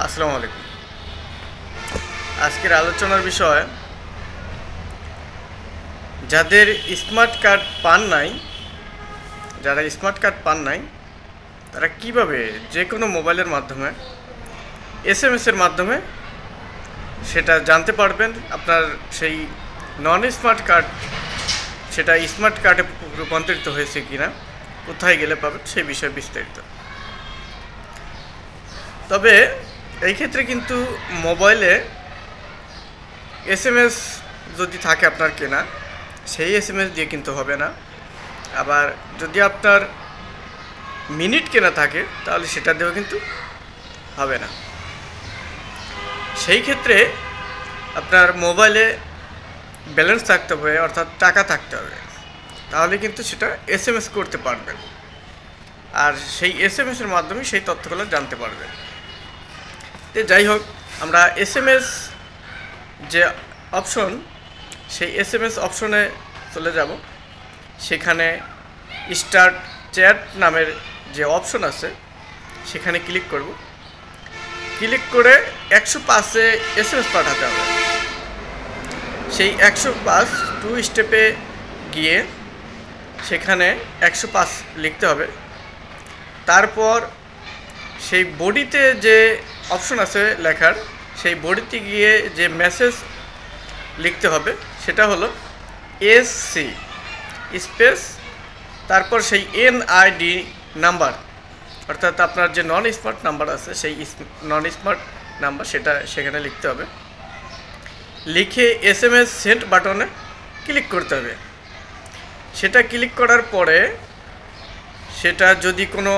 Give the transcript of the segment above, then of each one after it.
আসসালামু আলাইকুম। আজকের আলোচনার বিষয় যারা স্মার্ট কার্ড পান নাই তারা কিভাবে যে কোনো মোবাইলের মাধ্যমে এসএমএস-এর মাধ্যমে সেটা জানতে পারবেন আপনার সেই নন স্মার্ট কার্ড সেটা স্মার্ট কার্ডে রূপান্তরিত হয়েছে কিনা, কোথায় গেলে পাবেন সেই বিষয়ে বিস্তারিত। তবে এই ক্ষেত্রে কিন্তু মোবাইলে এসএমএস যদি থাকে আপনার কেনা, সেই এসএমএস দিয়ে কিন্তু হবে না। আবার যদি আপনার মিনিট কেনা থাকে তাহলে সেটা দিয়েও কিন্তু হবে না। সেই ক্ষেত্রে আপনার মোবাইলে ব্যালেন্স থাকতে হবে, অর্থাৎ টাকা থাকতে হবে, তাহলে কিন্তু সেটা এসএমএস করতে পারবেন, আর সেই এসএমএসের মাধ্যমে সেই তথ্যগুলো জানতে পারবেন। তো যাই হোক, আমরা এসএমএস যে অপশন, সেই এসএমএস অপশনে চলে যাব। সেখানে স্টার্ট চ্যাট নামের যে অপশন আছে সেখানে ক্লিক করব। ক্লিক করে 105-এ এসএমএস পাঠাতে হবে। সেই 105 টু স্টেপে গিয়ে সেখানে 105 লিখতে হবে। তারপর সেই বডিতে যে অপশন আছে লেখার, সেই বডিতে গিয়ে যে মেসেজ লিখতে হবে সেটা হলো এসসি স্পেস, তারপর সেই এনআইডি নাম্বার, অর্থাৎ আপনার যে নন স্মার্ট নাম্বার আছে সেই নন স্মার্ট নাম্বার সেটা সেখানে লিখতে হবে। লিখে এসএমএস সেন্ড বাটনে ক্লিক করতে হবে। সেটা ক্লিক করার পরে সেটা যদি কোনো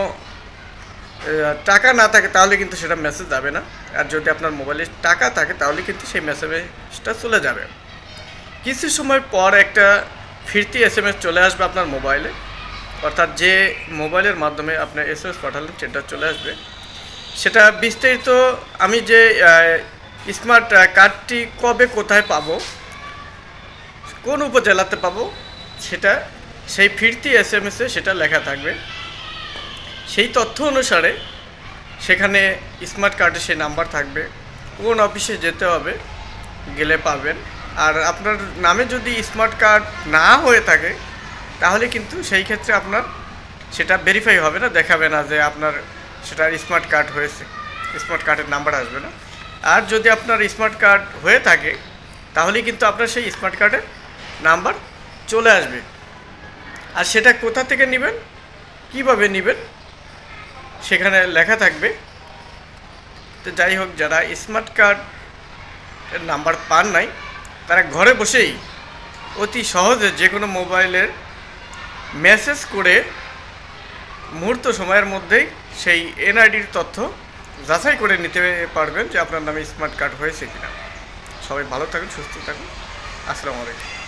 টাকা না থাকে তাহলে কিন্তু সেটা মেসেজ যাবে না, আর যদি আপনার মোবাইলে টাকা থাকে তাহলে কিন্তু সেই মেসেজটা চলে যাবে। কিছু সময় পর একটা ফিরতি এসএমএস চলে আসবে আপনার মোবাইলে, অর্থাৎ যে মোবাইলের মাধ্যমে আপনি এসএমএস পাঠালেন সেটা চলে আসবে। সেটা বিস্তারিত আমি যে স্মার্ট কার্ডটি কবে কোথায় পাবো, কোন উপজেলাতে পাবো, সেটা সেই ফিরতি এসএমএসে সেটা লেখা থাকবে। সেই তথ্য অনুসারে সেখানে স্মার্ট কার্ডে সেই নাম্বার থাকবে, কোন অফিসে যেতে হবে গেলে পাবেন। আর আপনার নামে যদি স্মার্ট কার্ড না হয়ে থাকে তাহলে কিন্তু সেই ক্ষেত্রে আপনার সেটা ভেরিফাই হবে না, দেখাবে না যে আপনার সেটা স্মার্ট কার্ড হয়েছে, স্মার্ট কার্ডের নাম্বার আসবে না। আর যদি আপনার স্মার্ট কার্ড হয়ে থাকে তাহলে কিন্তু আপনার সেই স্মার্ট কার্ডের নাম্বার চলে আসবে। আর সেটা কোথা থেকে নেবেন, কিভাবে নেবেন সেখানে লেখা থাকবে। তো যাই হোক, যারা স্মার্ট কার্ডের নাম্বার পান নাই তারা ঘরে বসেই অতি সহজে যে কোনো মোবাইলের মেসেজ করে মুহূর্ত সময়ের মধ্যেই সেই এনআইডির তথ্য যাচাই করে নিতে পারবেন যে আপনার নামে স্মার্ট কার্ড হয়েছে কিনা। সবাই ভালো থাকুন, সুস্থ থাকুন। আসসালামু আলাইকুম।